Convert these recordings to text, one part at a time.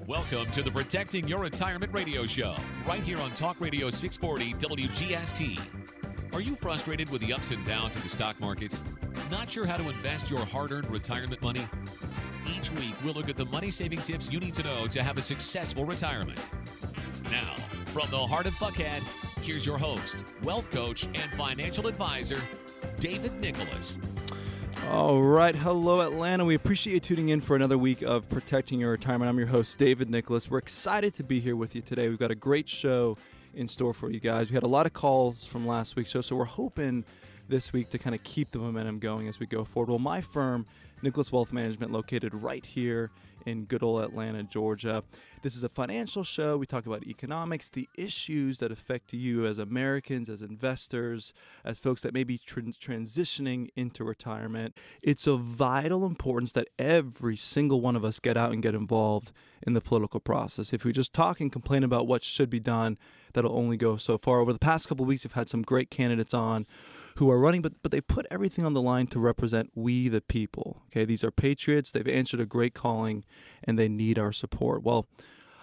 Welcome to the Protecting Your Retirement Radio Show, right here on Talk Radio 640 WGST. Are you frustrated with the ups and downs of the stock market? Not sure how to invest your hard-earned retirement money? Each week, we'll look at the money-saving tips you need to know to have a successful retirement. Now, from the heart of Buckhead, here's your host, wealth coach, and financial advisor, David Nicholas. All right. Hello, Atlanta. We appreciate you tuning in for another week of Protecting Your Retirement. I'm your host, David Nicholas. We're excited to be here with you today. We've got a great show in store for you guys. We had a lot of calls from last week's show, so we're hoping this week to kind of keep the momentum going as we go forward. Well, my firm, Nicholas Wealth Management, located right here in good old Atlanta, Georgia. This is a financial show. We talk about economics, the issues that affect you as Americans, as investors, as folks that may be transitioning into retirement. It's of vital importance that every single one of us get out and get involved in the political process. If we just talk and complain about what should be done, that'll only go so far. Over the past couple of weeks, we've had some great candidates on who are running, but they put everything on the line to represent we the people. Okay, these are patriots. They've answered a great calling, and they need our support. Well,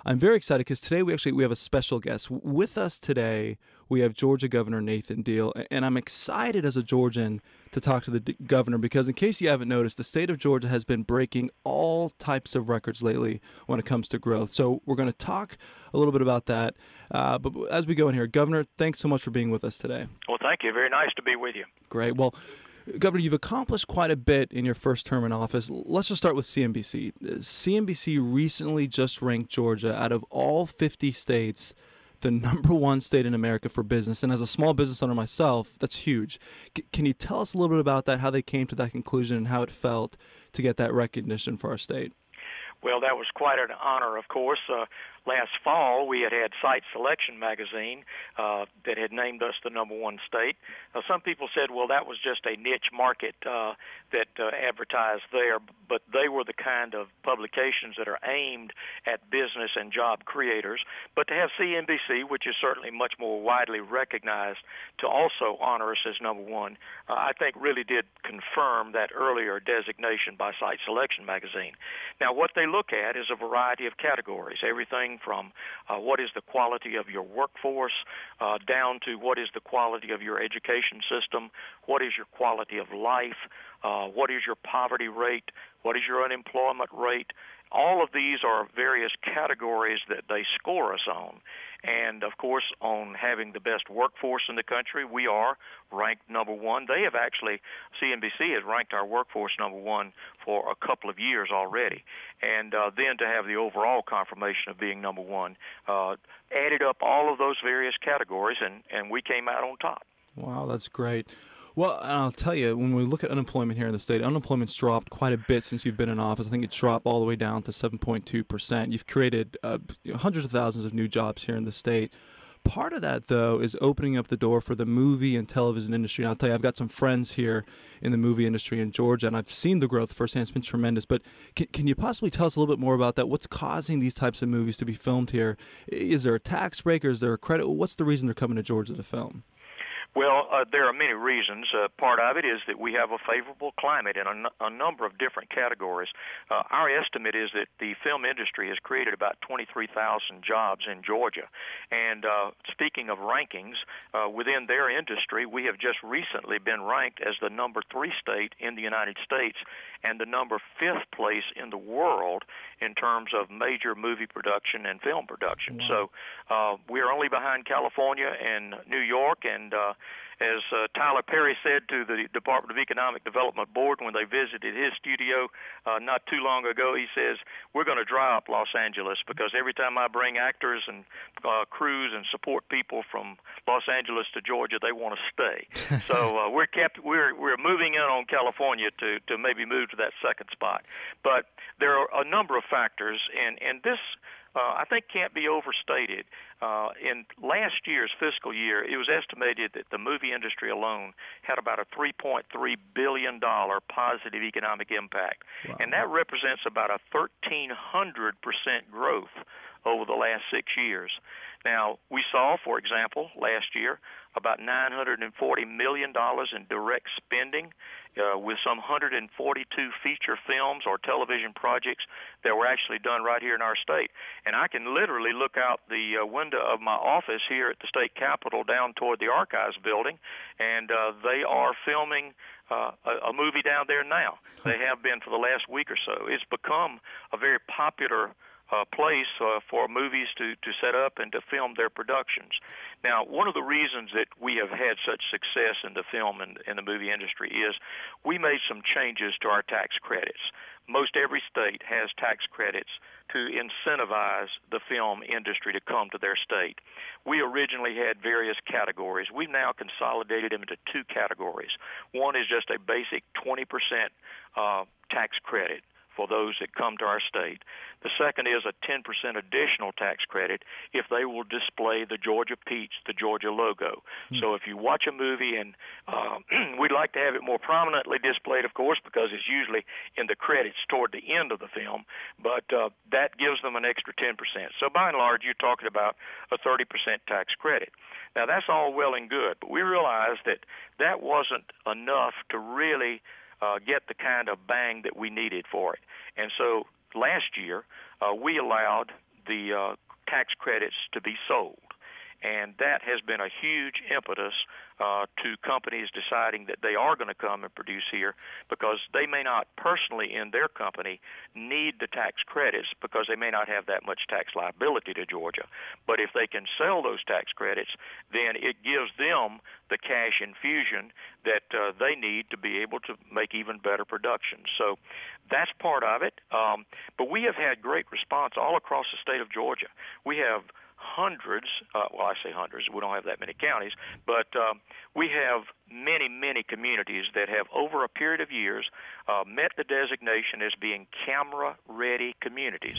I'm very excited because today we have a special guest. With us today, we have Georgia Governor Nathan Deal, and I'm excited as a Georgian to talk to the governor because in case you haven't noticed, the state of Georgia has been breaking all types of records lately when it comes to growth. So we're going to talk a little bit about that. But as we go in here, Governor, thanks so much for being with us today. Well, thank you. Very nice to be with you. Great. Well, Governor, you've accomplished quite a bit in your first term in office. Let's just start with CNBC. CNBC recently just ranked Georgia out of all 50 states the number one state in America for business. And as a small business owner myself, that's huge. Can you tell us a little bit about that, how they came to that conclusion and how it felt to get that recognition for our state? Well, that was quite an honor, of course. Last fall, we had Site Selection magazine that had named us the number one state. Some people said, well, that was just a niche market that advertised there, but they were the kind of publications that are aimed at business and job creators. But to have CNBC, which is certainly much more widely recognized, to also honor us as number one, I think really did confirm that earlier designation by Site Selection magazine. Now, what they look at is a variety of categories, everything from what is the quality of your workforce down to what is the quality of your education system, what is your quality of life, what is your poverty rate, what is your unemployment rate. All of these are various categories that they score us on. And, of course, on having the best workforce in the country, we are ranked number one. They have actually, CNBC has ranked our workforce number one for a couple of years already. And then to have the overall confirmation of being number one, added up all of those various categories, and we came out on top. Wow, that's great. Well, I'll tell you, when we look at unemployment here in the state, unemployment's dropped quite a bit since you've been in office. I think it's dropped all the way down to 7.2%. You've created hundreds of thousands of new jobs here in the state. Part of that, though, is opening up the door for the movie and television industry. And I'll tell you, I've got some friends here in the movie industry in Georgia, and I've seen the growth firsthand. It's been tremendous. But can you possibly tell us a little bit more about that? What's causing these types of movies to be filmed here? Is there a tax break or is there a credit? What's the reason they're coming to Georgia to film? Well, there are many reasons. Part of it is that we have a favorable climate in a number of different categories. Our estimate is that the film industry has created about 23,000 jobs in Georgia. And speaking of rankings, within their industry, we have just recently been ranked as the number 3 state in the United States and the number 5th place in the world in terms of major movie production and film production. Wow. So we are only behind California and New York, and as Tyler Perry said to the Department of Economic Development Board when they visited his studio not too long ago, he says, we're going to dry up Los Angeles because every time I bring actors and crews and support people from Los Angeles to Georgia, they want to stay. So we're moving in on California to maybe move to that second spot. But there are a number of factors, and this I think can't be overstated. In last year's fiscal year, it was estimated that the movie industry alone had about a $3.3 billion positive economic impact. Wow. And that represents about a 1,300% growth over the last 6 years. Now, we saw, for example, last year, about $940 million in direct spending, with some 142 feature films or television projects that were actually done right here in our state. And I can literally look out the window of my office here at the state capitol down toward the archives building, and they are filming a movie down there now. They have been for the last week or so. It's become a very popular place for movies to set up and to film their productions. Now, one of the reasons that we have had such success in the film and in the movie industry is we made some changes to our tax credits. Most every state has tax credits to incentivize the film industry to come to their state. We originally had various categories. We've now consolidated them into two categories. One is just a basic 20% tax credit for those that come to our state. The second is a 10% additional tax credit if they will display the Georgia peach, the Georgia logo. So if you watch a movie, and we'd like to have it more prominently displayed, of course, because it's usually in the credits toward the end of the film, but that gives them an extra 10%. So by and large, you're talking about a 30% tax credit. Now, that's all well and good, but we realized that that wasn't enough to really get the kind of bang that we needed for it. And so last year, we allowed the tax credits to be sold. And that has been a huge impetus to companies deciding that they are going to come and produce here, because they may not personally in their company need the tax credits because they may not have that much tax liability to Georgia. But if they can sell those tax credits, then it gives them the cash infusion that they need to be able to make even better productions. So that's part of it. But we have had great response all across the state of Georgia. We have hundreds, well, I say hundreds, we don't have that many counties, but we have many, many communities that have, over a period of years, met the designation as being camera-ready communities.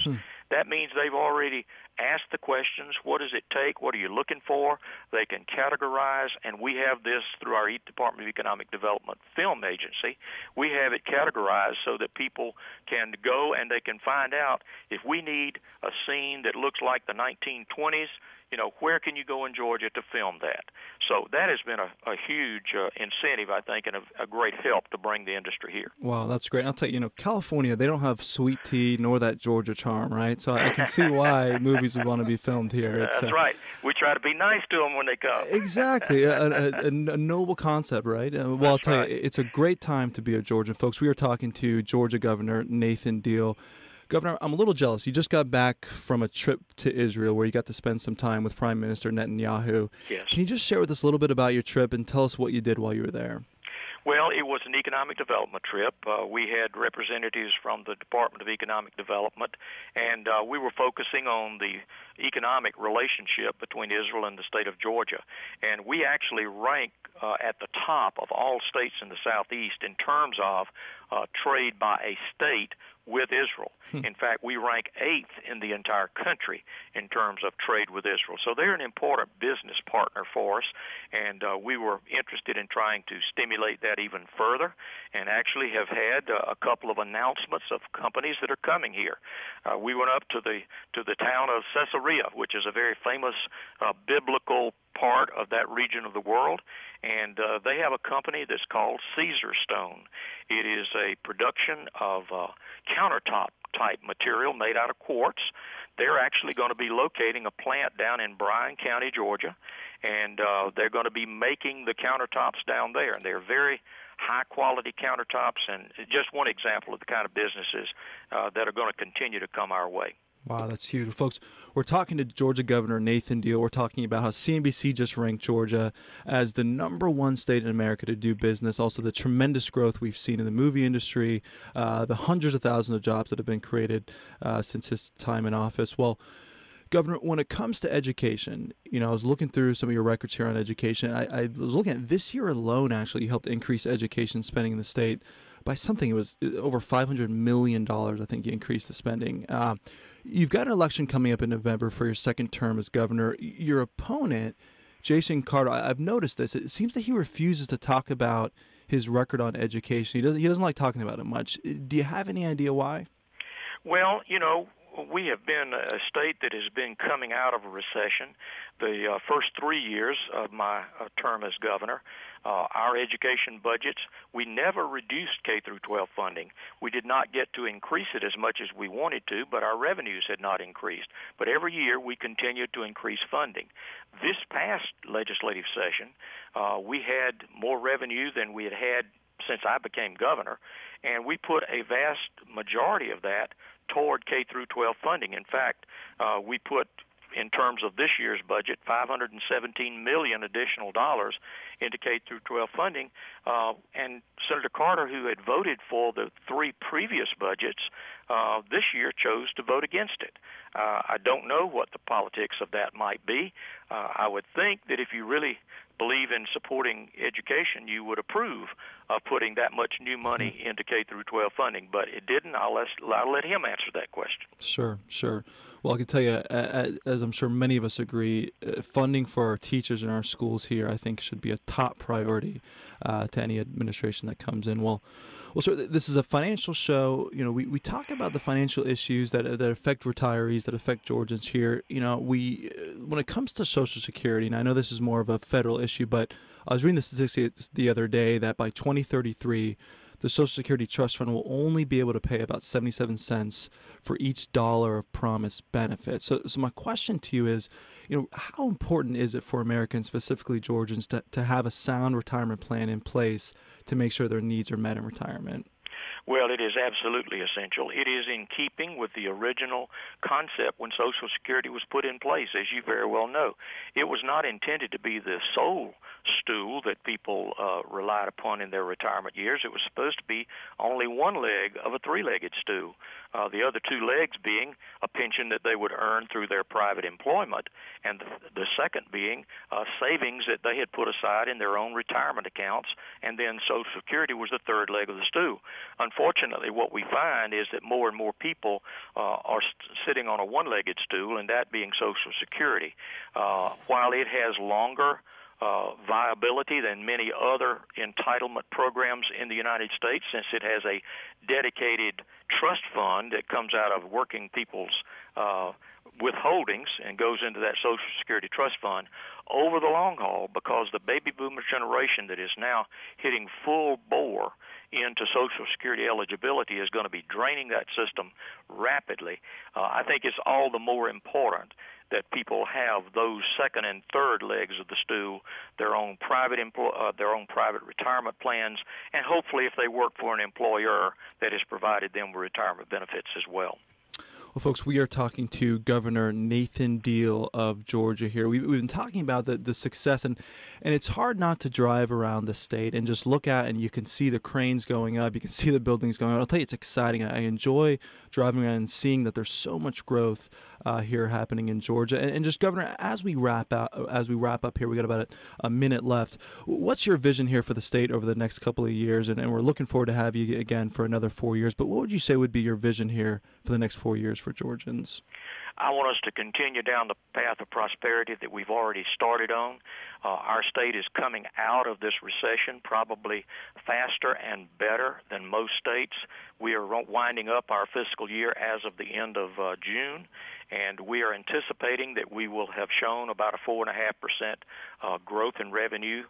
That means they've already asked the questions, what does it take, what are you looking for? They can categorize, and we have this through our Department of Economic Development Film Agency. We have it categorized so that people can go and they can find out if we need a scene that looks like the 1920s, you know, where can you go in Georgia to film that? So that has been a huge incentive, I think, and a great help to bring the industry here. Wow, that's great. I'll tell you, California, they don't have sweet tea nor that Georgia charm, right? So I can see why movies would want to be filmed here. That's right. We try to be nice to them when they come. Exactly. a noble concept, right? Well, I'll tell you, it's a great time to be a Georgian. Folks, we are talking to Georgia Governor Nathan Deal. Governor, I'm a little jealous. You just got back from a trip to Israel where you got to spend some time with Prime Minister Netanyahu. Yes. Can you just share with us a little bit about your trip and tell us what you did while you were there? Well, it was an economic development trip. We had representatives from the Department of Economic Development, and we were focusing on the economic relationship between Israel and the state of Georgia. And we actually rank at the top of all states in the Southeast in terms of trade by a state with Israel. In fact, we rank 8th in the entire country in terms of trade with Israel. So they're an important business partner for us, and we were interested in trying to stimulate that even further, and actually have had a couple of announcements of companies that are coming here. We went up to the town of Caesarea, which is a very famous biblical part of that region of the world, and they have a company that's called Caesar Stone. It is a production of countertop-type material made out of quartz. They're actually going to be locating a plant down in Bryan County, Georgia, and they're going to be making the countertops down there, and they're very high-quality countertops, and just one example of the kind of businesses that are going to continue to come our way. Wow, that's huge. Folks, we're talking to Georgia Governor Nathan Deal. We're talking about how CNBC just ranked Georgia as the #1 state in America to do business. Also, the tremendous growth we've seen in the movie industry, the hundreds of thousands of jobs that have been created since his time in office. Well, Governor, when it comes to education, I was looking through some of your records here on education. I was looking at this year alone, actually, you helped increase education spending in the state by something. It was over $500 million, I think you increased the spending. You've got an election coming up in November for your second term as governor. Your opponent, Jason Carter, I've noticed this. It seems that he refuses to talk about his record on education. He doesn't like talking about it much. Do you have any idea why? Well, we have been a state that has been coming out of a recession. The first 3 years of my term as governor, our education budgets, we never reduced K through 12 funding. We did not get to increase it as much as we wanted to, but our revenues had not increased. But every year we continued to increase funding. This past legislative session, we had more revenue than we had had since I became governor, and we put a vast majority of that toward K through 12 funding. In fact, we put, in terms of this year's budget, $517 million additional dollars into K through 12 funding. And Senator Carter, who had voted for the 3 previous budgets, this year chose to vote against it. I don't know what the politics of that might be. I would think that if you really believe in supporting education, you would approve of putting that much new money into K through 12 funding, but it didn't. I'll let him answer that question. Sure. Well, I can tell you, as I'm sure many of us agree, funding for our teachers in our schools here, I think, should be a top priority to any administration that comes in. Well, sir, this is a financial show. You know, we talk about the financial issues that affect retirees, that affect Georgians here. You know, when it comes to Social Security, and I know this is more of a federal issue, but I was reading the statistics the other day that by 2033, the Social Security Trust Fund will only be able to pay about 77 cents for each dollar of promised benefits. So my question to you is, you know, how important is it for Americans, specifically Georgians, to have a sound retirement plan in place to make sure their needs are met in retirement? Well, it is absolutely essential. It is in keeping with the original concept when Social Security was put in place, as you very well know. It was not intended to be the sole stool that people relied upon in their retirement years. It was supposed to be only one leg of a 3-legged stool, the other 2 legs being a pension that they would earn through their private employment, and the second being savings that they had put aside in their own retirement accounts, and then Social Security was the 3rd leg of the stool. Unfortunately, what we find is that more and more people are sitting on a 1-legged stool, and that being Social Security. While it has longer viability than many other entitlement programs in the United States, since it has a dedicated trust fund that comes out of working people's withholdings and goes into that Social Security trust fund. Over the long haul, because the baby boomer generation that is now hitting full bore into Social Security eligibility is going to be draining that system rapidly, I think it's all the more important that people have those 2nd and 3rd legs of the stool, their own private retirement plans, and hopefully if they work for an employer that has provided them with retirement benefits as well. Well, folks, we are talking to Governor Nathan Deal of Georgia here. We've been talking about the success, and it's hard not to drive around the state and just look at, and you can see the cranes going up, you can see the buildings going up. I'll tell you, it's exciting. I enjoy driving around and seeing that there's so much growth here happening in Georgia. And just, Governor, as we wrap up here, we got about a minute left. What's your vision here for the state over the next couple of years? And we're looking forward to have you again for another 4 years. But what would you say would be your vision here for the next 4 years for Georgians? I want us to continue down the path of prosperity that we've already started on. Our state is coming out of this recession probably faster and better than most states. We are winding up our fiscal year as of the end of June, and we are anticipating that we will have shown about a 4.5% growth in revenue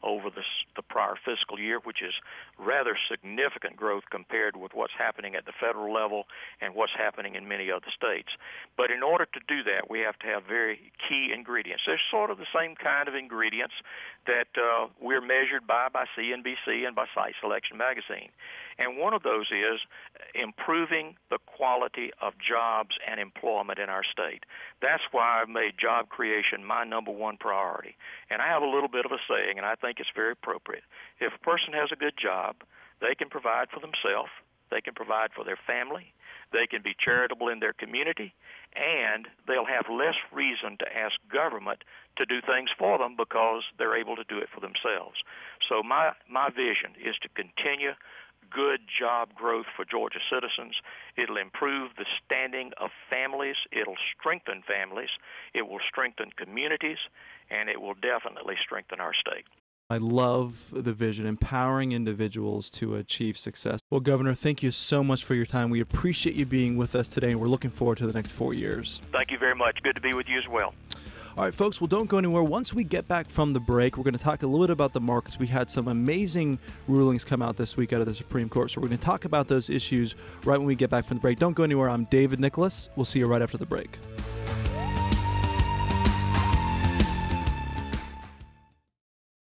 over the prior fiscal year, which is rather significant growth compared with what's happening at the federal level and what's happening in many other states. But in order to do that, we have to have very key ingredients. They're sort of the same kind of ingredients that we're measured by CNBC and by Site Selection Magazine. And one of those is improving the quality of jobs and employment in our state. That's why I've made job creation my number 1 priority. And I have a little bit of a saying, and I think it's very appropriate. If a person has a good job, they can provide for themselves, they can provide for their family, they can be charitable in their community, and they'll have less reason to ask government to do things for them because they're able to do it for themselves. So my vision is to continue good job growth for Georgia citizens. It'll improve the standing of families. It'll strengthen families. It will strengthen communities, and it will definitely strengthen our state. I love the vision, empowering individuals to achieve success. Well, Governor, thank you so much for your time. We appreciate you being with us today, and we're looking forward to the next 4 years. Thank you very much. Good to be with you as well. All right, folks, well, don't go anywhere. Once we get back from the break, we're going to talk a little bit about the markets. We had some amazing rulings come out this week out of the Supreme Court, so we're going to talk about those issues right when we get back from the break. Don't go anywhere. I'm David Nicholas. We'll see you right after the break.